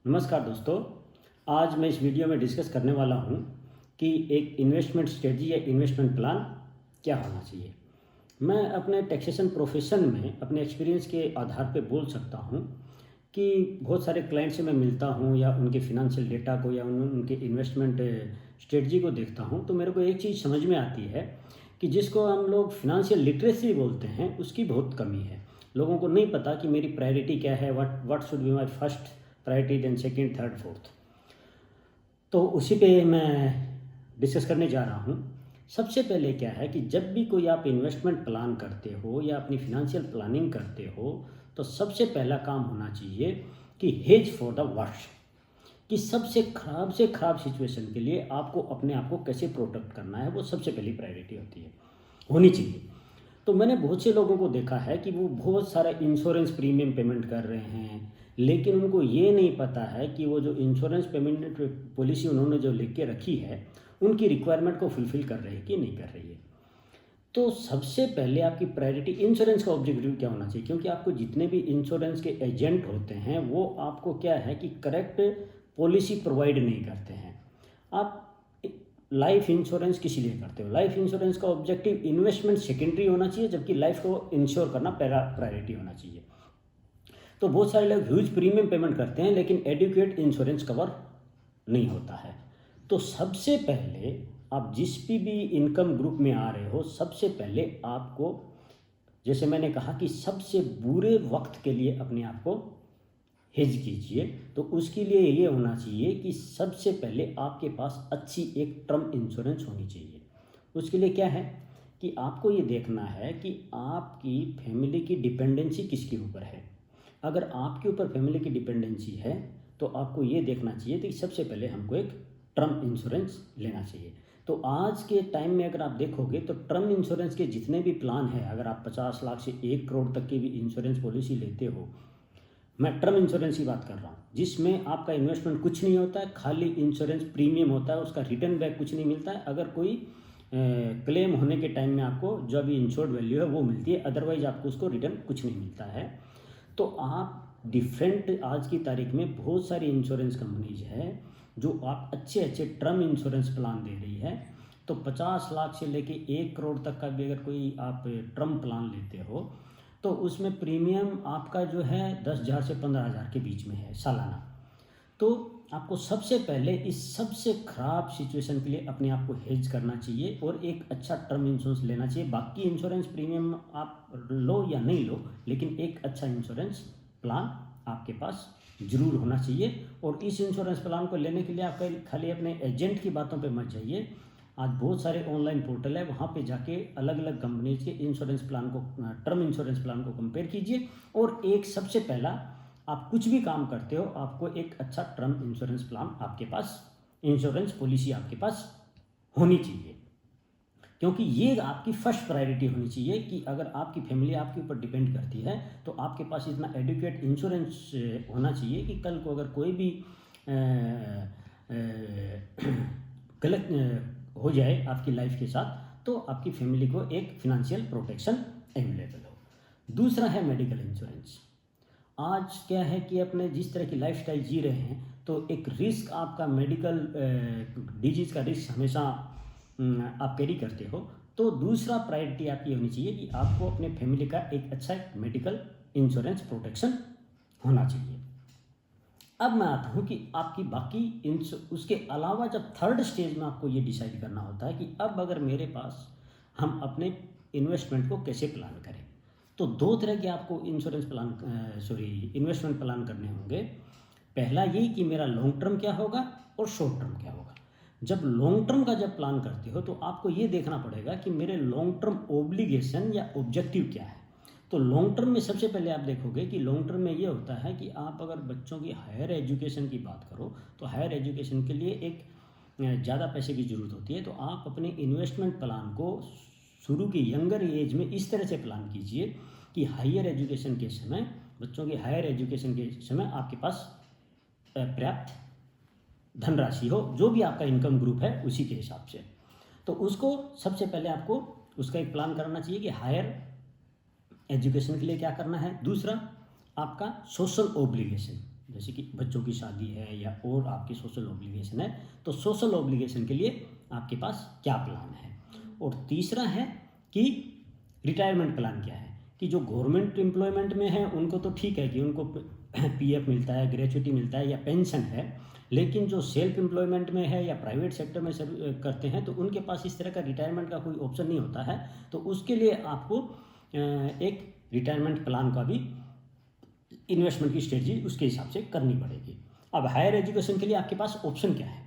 नमस्कार दोस्तों। आज मैं इस वीडियो में डिस्कस करने वाला हूं कि एक इन्वेस्टमेंट स्ट्रेटजी या इन्वेस्टमेंट प्लान क्या होना चाहिए। मैं अपने टैक्सेशन प्रोफेशन में अपने एक्सपीरियंस के आधार पे बोल सकता हूं कि बहुत सारे क्लाइंट से मैं मिलता हूं या उनके फिनेंशियल डेटा को या उनके इन्वेस्टमेंट स्ट्रेटजी को देखता हूं, तो मेरे को एक चीज़ समझ में आती है कि जिसको हम लोग फिनेंशियल लिटरेसी बोलते हैं उसकी बहुत कमी है। लोगों को नहीं पता कि मेरी प्रायोरिटी क्या है, what should be my first priority, then second, third, fourth. तो उसी पे मैं डिस्कस करने जा रहा हूँ। सबसे पहले क्या है कि जब भी कोई आप इन्वेस्टमेंट प्लान करते हो या अपनी फिनेंशियल प्लानिंग करते हो, तो सबसे पहला काम होना चाहिए कि हेज फॉर द वर्स्ट, कि सबसे ख़राब से ख़राब सिचुएशन के लिए आपको अपने आप को कैसे प्रोटेक्ट करना है, वो सबसे पहली प्रायोरिटी होनी चाहिए। तो मैंने बहुत से लोगों को देखा है कि वो बहुत सारा इंश्योरेंस प्रीमियम पेमेंट कर रहे हैं, लेकिन उनको ये नहीं पता है कि वो जो इंश्योरेंस पेमेंट पॉलिसी उन्होंने जो लिख के रखी है, उनकी रिक्वायरमेंट को फुलफ़िल कर रही है कि नहीं कर रही है। तो सबसे पहले आपकी प्रायोरिटी इंश्योरेंस का ऑब्जेक्टिव क्या होना चाहिए, क्योंकि आपको जितने भी इंश्योरेंस के एजेंट होते हैं वो आपको क्या है कि करेक्ट पॉलिसी प्रोवाइड नहीं करते हैं। आप लाइफ इंश्योरेंस किस लिए करते हो? लाइफ इंश्योरेंस का ऑब्जेक्टिव इन्वेस्टमेंट सेकेंडरी होना चाहिए, जबकि लाइफ को इंश्योर करना पहला प्रायोरिटी होना चाहिए। तो बहुत सारे लोग ह्यूज प्रीमियम पेमेंट करते हैं लेकिन एडुकेट इंश्योरेंस कवर नहीं होता है। तो सबसे पहले आप जिस भी इनकम ग्रुप में आ रहे हो, सबसे पहले आपको, जैसे मैंने कहा कि सबसे बुरे वक्त के लिए अपने आप को हेज कीजिए, तो उसके लिए ये होना चाहिए कि सबसे पहले आपके पास अच्छी एक टर्म इंश्योरेंस होनी चाहिए। उसके लिए क्या है कि आपको ये देखना है कि आपकी फैमिली की डिपेंडेंसी किसके ऊपर है। अगर आपके ऊपर फैमिली की डिपेंडेंसी है तो आपको ये देखना चाहिए कि सबसे पहले हमको एक टर्म इंश्योरेंस लेना चाहिए। तो आज के टाइम में अगर आप देखोगे तो टर्म इंश्योरेंस के जितने भी प्लान हैं, अगर आप 50 लाख से 1 करोड़ तक की भी इंश्योरेंस पॉलिसी लेते हो, मैं टर्म इंश्योरेंस की बात कर रहा हूँ, जिसमें आपका इन्वेस्टमेंट कुछ नहीं होता है, खाली इंश्योरेंस प्रीमियम होता है, उसका रिटर्न बैक कुछ नहीं मिलता है। अगर कोई क्लेम होने के टाइम में आपको जो भी इंश्योर्ड वैल्यू है वो मिलती है, अदरवाइज आपको उसको रिटर्न कुछ नहीं मिलता है। तो आप डिफरेंट आज की तारीख में बहुत सारी इंश्योरेंस कंपनीज है जो आप अच्छे अच्छे टर्म इंश्योरेंस प्लान दे रही है। तो 50 लाख से लेके 1 करोड़ तक का भी अगर कोई आप टर्म प्लान लेते हो तो उसमें प्रीमियम आपका जो है 10,000 से 15,000 के बीच में है सालाना। तो आपको सबसे पहले इस सबसे ख़राब सिचुएशन के लिए अपने आप को हेज करना चाहिए और एक अच्छा टर्म इंश्योरेंस लेना चाहिए। बाकी इंश्योरेंस प्रीमियम आप लो या नहीं लो, लेकिन एक अच्छा इंश्योरेंस प्लान आपके पास ज़रूर होना चाहिए। और इस इंश्योरेंस प्लान को लेने के लिए आप खाली अपने एजेंट की बातों पे मत जाइए। आज बहुत सारे ऑनलाइन पोर्टल है, वहाँ पे जाके अलग अलग कंपनीज के इंश्योरेंस प्लान को, टर्म इंश्योरेंस प्लान को कंपेयर कीजिए। और एक सबसे पहला, आप कुछ भी काम करते हो आपको एक अच्छा टर्म इंश्योरेंस प्लान आपके पास, इंश्योरेंस पॉलिसी आपके पास होनी चाहिए, क्योंकि ये आपकी फर्स्ट प्रायोरिटी होनी चाहिए कि अगर आपकी फैमिली आपके ऊपर डिपेंड करती है तो आपके पास इतना एडुकेट इंश्योरेंस होना चाहिए कि कल को अगर कोई भी गलत हो जाए आपकी लाइफ के साथ तो आपकी फैमिली को एक फिनेंशियल प्रोटेक्शन अवेलेबल हो। दूसरा है मेडिकल इंश्योरेंस। आज क्या है कि अपने जिस तरह की लाइफस्टाइल जी रहे हैं तो एक रिस्क, आपका मेडिकल डिजीज़ का रिस्क हमेशा आप कैरी करते हो। तो दूसरा प्रायोरिटी आपकी होनी चाहिए कि आपको अपने फैमिली का एक अच्छा मेडिकल इंश्योरेंस प्रोटेक्शन होना चाहिए। अब मैं आता हूँ कि आपकी बाकी उसके अलावा जब थर्ड स्टेज में आपको ये डिसाइड करना होता है कि अब अगर मेरे पास, हम अपने इन्वेस्टमेंट को कैसे प्लान करें। तो दो तरह के आपको इंश्योरेंस प्लान, इन्वेस्टमेंट प्लान करने होंगे। पहला ये कि मेरा लॉन्ग टर्म क्या होगा और शॉर्ट टर्म क्या होगा। जब लॉन्ग टर्म का जब प्लान करते हो तो आपको ये देखना पड़ेगा कि मेरे लॉन्ग टर्म ओब्लिगेशन या ऑब्जेक्टिव क्या है। तो लॉन्ग टर्म में सबसे पहले आप देखोगे कि लॉन्ग टर्म में ये होता है कि आप अगर बच्चों की हायर एजुकेशन की बात करो तो हायर एजुकेशन के लिए एक ज़्यादा पैसे की ज़रूरत होती है। तो आप अपने इन्वेस्टमेंट प्लान को शुरू की यंगर एज में इस तरह से प्लान कीजिए कि हायर एजुकेशन के समय, बच्चों की हायर एजुकेशन के समय आपके पास पर्याप्त धनराशि हो, जो भी आपका इनकम ग्रुप है उसी के हिसाब से। तो उसको सबसे पहले आपको उसका एक प्लान करना चाहिए कि हायर एजुकेशन के लिए क्या करना है। दूसरा आपका सोशल ओब्लिगेशन, जैसे कि बच्चों की शादी है या और आपकी सोशल ऑब्लिगेशन है, तो सोशल ऑब्लिगेशन के लिए आपके पास क्या प्लान है। और तीसरा है कि रिटायरमेंट प्लान क्या है, कि जो गवर्नमेंट एम्प्लॉयमेंट में है उनको तो ठीक है कि उनको पीएफ मिलता है, ग्रेच्युटी मिलता है या पेंशन है, लेकिन जो सेल्फ एम्प्लॉयमेंट में है या प्राइवेट सेक्टर में करते हैं तो उनके पास इस तरह का रिटायरमेंट का कोई ऑप्शन नहीं होता है। तो उसके लिए आपको एक रिटायरमेंट प्लान का भी इन्वेस्टमेंट की स्ट्रेटजी उसके हिसाब से करनी पड़ेगी। अब हायर एजुकेशन के लिए आपके पास ऑप्शन क्या है।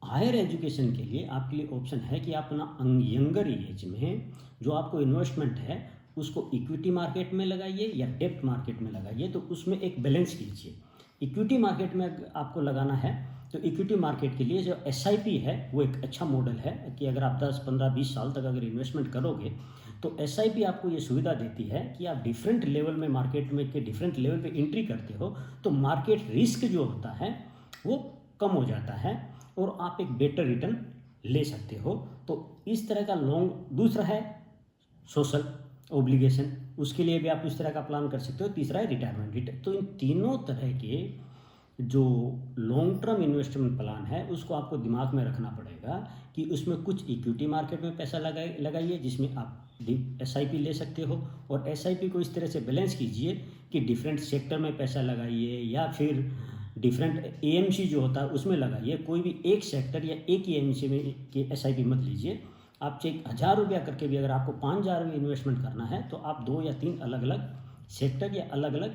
हायर एजुकेशन के लिए आपके लिए ऑप्शन है कि आप अपना यंगर एज में जो आपको इन्वेस्टमेंट है उसको इक्विटी मार्केट में लगाइए या डेब्ट मार्केट में लगाइए, तो उसमें एक बैलेंस कीजिए। इक्विटी मार्केट में आपको लगाना है तो इक्विटी मार्केट के लिए जो एसआईपी है वो एक अच्छा मॉडल है कि अगर आप 10, 15, 20 साल तक अगर इन्वेस्टमेंट करोगे तो एसआईपी आपको ये सुविधा देती है कि आप डिफरेंट लेवल में मार्केट में के डिफरेंट लेवल पे एंट्री करते हो तो मार्केट रिस्क जो होता है वो कम हो जाता है और आप एक बेटर रिटर्न ले सकते हो। तो इस तरह का लॉन्ग। दूसरा है सोशल ओब्लिगेशन, उसके लिए भी आप इस तरह का प्लान कर सकते हो। तीसरा है रिटायरमेंट। तो इन तीनों तरह के जो लॉन्ग टर्म इन्वेस्टमेंट प्लान है उसको आपको दिमाग में रखना पड़ेगा कि उसमें कुछ इक्विटी मार्केट में पैसा लगाइए जिसमें आप एसआईपी ले सकते हो, और एसआईपी को इस तरह से बैलेंस कीजिए कि डिफरेंट सेक्टर में पैसा लगाइए या फिर डिफरेंट एएमसी जो होता है उसमें लगाइए। कोई भी एक सेक्टर या एक ही एएमसी में की एसआईपी मत लीजिए। आप चाहे 1000 रुपया करके भी अगर आपको 5000 में इन्वेस्टमेंट करना है तो आप 2 या 3 अलग अलग सेक्टर या अलग अलग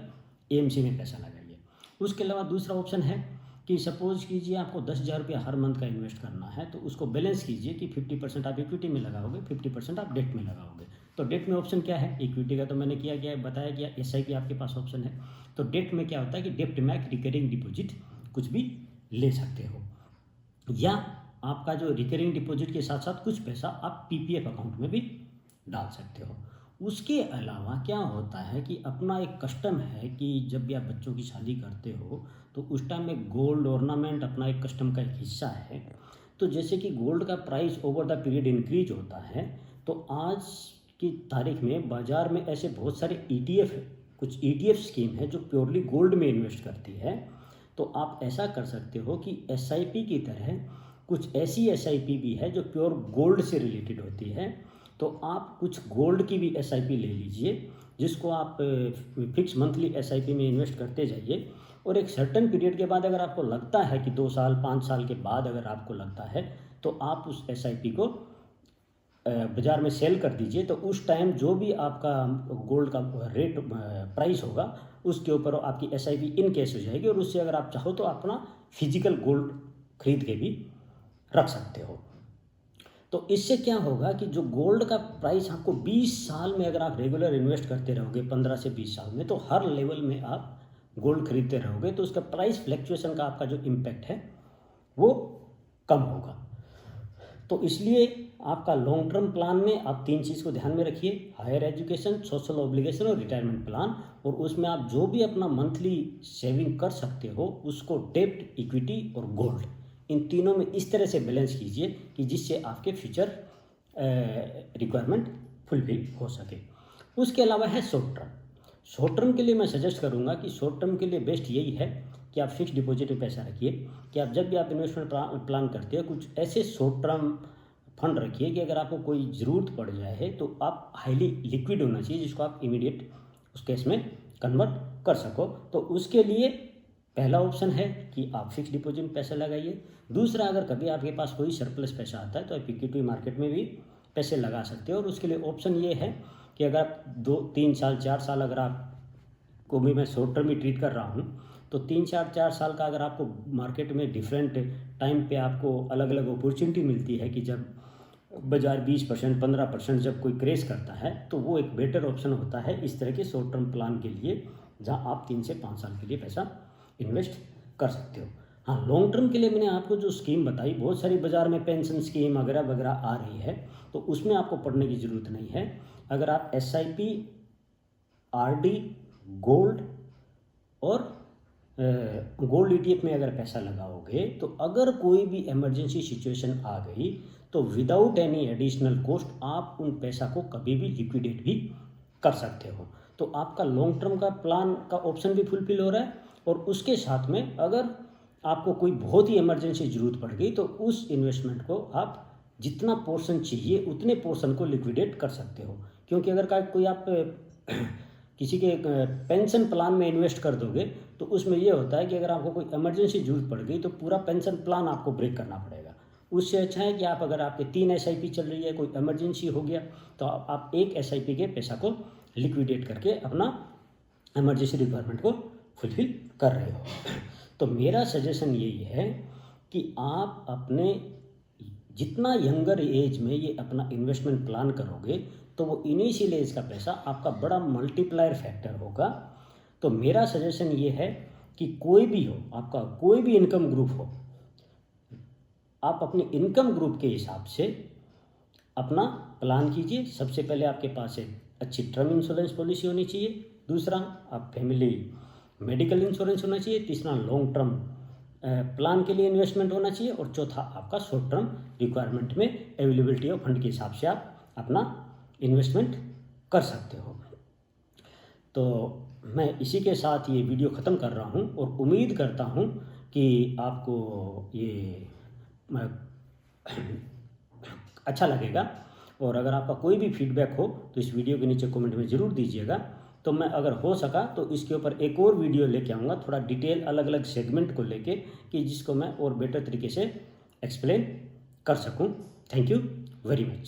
एएमसी में पैसा लगाइए। उसके अलावा दूसरा ऑप्शन है कि सपोज कीजिए आपको 10,000 रुपया हर मंथ का इन्वेस्ट करना है तो उसको बैलेंस कीजिए कि 50% आप इक्विटी में लगाओगे, 50% आप डेट में लगाओगे। तो डेट में ऑप्शन क्या है, इक्विटी का तो मैंने किया बताया गया, एसआईपी आपके पास ऑप्शन है। तो डेट में क्या होता है कि डेट में आप रिकरिंग डिपॉजिट कुछ भी ले सकते हो, या आपका जो रिकरिंग डिपॉजिट के साथ साथ कुछ पैसा आप पीपीएफ अकाउंट में भी डाल सकते हो। उसके अलावा क्या होता है कि अपना एक कस्टम है कि जब भी आप बच्चों की शादी करते हो तो उस टाइम में गोल्ड ऑर्नामेंट अपना एक कस्टम का एक हिस्सा है। तो जैसे कि गोल्ड का price over the period increase होता है तो आज की तारीख में बाज़ार में ऐसे बहुत सारे ईटीएफ कुछ ईटीएफ स्कीम है जो प्योरली गोल्ड में इन्वेस्ट करती है। तो आप ऐसा कर सकते हो कि एसआईपी की तरह कुछ ऐसी एसआईपी भी है जो प्योर गोल्ड से रिलेटेड होती है। तो आप कुछ गोल्ड की भी एसआईपी ले लीजिए जिसको आप फिक्स मंथली एसआईपी में इन्वेस्ट करते जाइए, और एक सर्टेन पीरियड के बाद अगर आपको लगता है कि 2 साल 5 साल के बाद अगर आपको लगता है तो आप उस एसआईपी को बाज़ार में सेल कर दीजिए। तो उस टाइम जो भी आपका गोल्ड का रेट प्राइस होगा उसके ऊपर आपकी एसआईपी इन कैश हो जाएगी, और उससे अगर आप चाहो तो अपना फिजिकल गोल्ड खरीद के भी रख सकते हो। तो इससे क्या होगा कि जो गोल्ड का प्राइस आपको 20 साल में अगर आप रेगुलर इन्वेस्ट करते रहोगे 15 से 20 साल में, तो हर लेवल में आप गोल्ड खरीदते रहोगे तो उसका प्राइस फ्लैक्चुएशन का आपका जो इम्पैक्ट है वो कम होगा। तो इसलिए आपका लॉन्ग टर्म प्लान में आप 3 चीज़ को ध्यान में रखिए, हायर एजुकेशन, सोशल ऑब्लिगेशन और रिटायरमेंट प्लान। और उसमें आप जो भी अपना मंथली सेविंग कर सकते हो उसको डेब्ट, इक्विटी और गोल्ड, इन तीनों में इस तरह से बैलेंस कीजिए कि जिससे आपके फ्यूचर रिक्वायरमेंट फुलफिल हो सके। उसके अलावा है शॉर्ट टर्म। शॉर्ट टर्म के लिए मैं सजेस्ट करूंगा कि शॉर्ट टर्म के लिए बेस्ट यही है कि आप फिक्स डिपॉजिट में पैसा रखिए, कि आप जब भी आप इन्वेस्टमेंट प्लान करते हो कुछ ऐसे शॉर्ट टर्म फंड रखिए कि अगर आपको कोई ज़रूरत पड़ जाए तो आप हाईली लिक्विड होना चाहिए जिसको आप इमीडिएट उस केस में कन्वर्ट कर सको। तो उसके लिए पहला ऑप्शन है कि आप फिक्स डिपॉजिट में पैसा लगाइए। दूसरा, अगर कभी आपके पास कोई सरप्लस पैसा आता है तो आप इक्विटी मार्केट में भी पैसे लगा सकते हो, और उसके लिए ऑप्शन ये है कि अगर आप 2, 3 साल 4 साल अगर आपको भी मैं शॉर्ट टर्म ही ट्रीट कर रहा हूँ तो 3, 4 साल का अगर आपको मार्केट में डिफरेंट टाइम पे आपको अलग अलग अपॉर्चुनिटी मिलती है कि जब बाजार 20%, 15% जब कोई क्रेज करता है तो वो एक बेटर ऑप्शन होता है इस तरह के शॉर्ट टर्म प्लान के लिए, जहाँ आप 3 से 5 साल के लिए पैसा इन्वेस्ट कर सकते हो। हाँ, लॉन्ग टर्म के लिए मैंने आपको जो स्कीम बताई, बहुत सारी बाज़ार में पेंशन स्कीम वगैरह वगैरह आ रही है, तो उसमें आपको पढ़ने की ज़रूरत नहीं है। अगर आप एसआईपी, आरडी, गोल्ड और गोल्ड ईटीएफ में अगर पैसा लगाओगे तो अगर कोई भी इमरजेंसी सिचुएशन आ गई तो विदाउट एनी एडिशनल कॉस्ट आप उन पैसा को कभी भी लिक्विडेट भी कर सकते हो। तो आपका लॉन्ग टर्म का प्लान का ऑप्शन भी फुलफिल हो रहा है, और उसके साथ में अगर आपको कोई बहुत ही इमरजेंसी ज़रूरत पड़ गई तो उस इन्वेस्टमेंट को आप जितना पोर्शन चाहिए उतने पोर्शन को लिक्विडेट कर सकते हो। क्योंकि अगर कोई आप किसी के पेंशन प्लान में इन्वेस्ट कर दोगे तो उसमें ये होता है कि अगर आपको कोई इमरजेंसी ज़रूरत पड़ गई तो पूरा पेंशन प्लान आपको ब्रेक करना पड़ेगा। उससे अच्छा है कि आप, अगर आपके 3 SIP चल रही है, कोई इमरजेंसी हो गया तो आप 1 SIP के पैसा को लिक्विडेट करके अपना इमरजेंसी रिक्वायरमेंट को फुलफिल कर रहे हो। तो मेरा सजेशन यही है कि आप अपने जितना यंगर एज में ये अपना इन्वेस्टमेंट प्लान करोगे तो वो इनिशियल एज का पैसा आपका बड़ा मल्टीप्लायर फैक्टर होगा। तो मेरा सजेशन ये है कि कोई भी हो, आपका कोई भी इनकम ग्रुप हो, आप अपने इनकम ग्रुप के हिसाब से अपना प्लान कीजिए। सबसे पहले आपके पास एक अच्छी टर्म इंश्योरेंस पॉलिसी होनी चाहिए, दूसरा आप फैमिली मेडिकल इंश्योरेंस होना चाहिए, तीसरा लॉन्ग टर्म प्लान के लिए इन्वेस्टमेंट होना चाहिए, और चौथा आपका शॉर्ट टर्म रिक्वायरमेंट में अवेलेबिलिटी ऑफ फंड के हिसाब से आप अपना इन्वेस्टमेंट कर सकते हो। तो मैं इसी के साथ ये वीडियो ख़त्म कर रहा हूँ और उम्मीद करता हूँ कि आपको ये अच्छा लगेगा। और अगर आपका कोई भी फीडबैक हो तो इस वीडियो के नीचे कमेंट में ज़रूर दीजिएगा। तो मैं अगर हो सका तो इसके ऊपर एक और वीडियो लेके आऊँगा, थोड़ा डिटेल अलग अलग सेगमेंट को लेके, कि जिसको मैं और बेटर तरीके से एक्सप्लेन कर सकूँ। Thank you very much.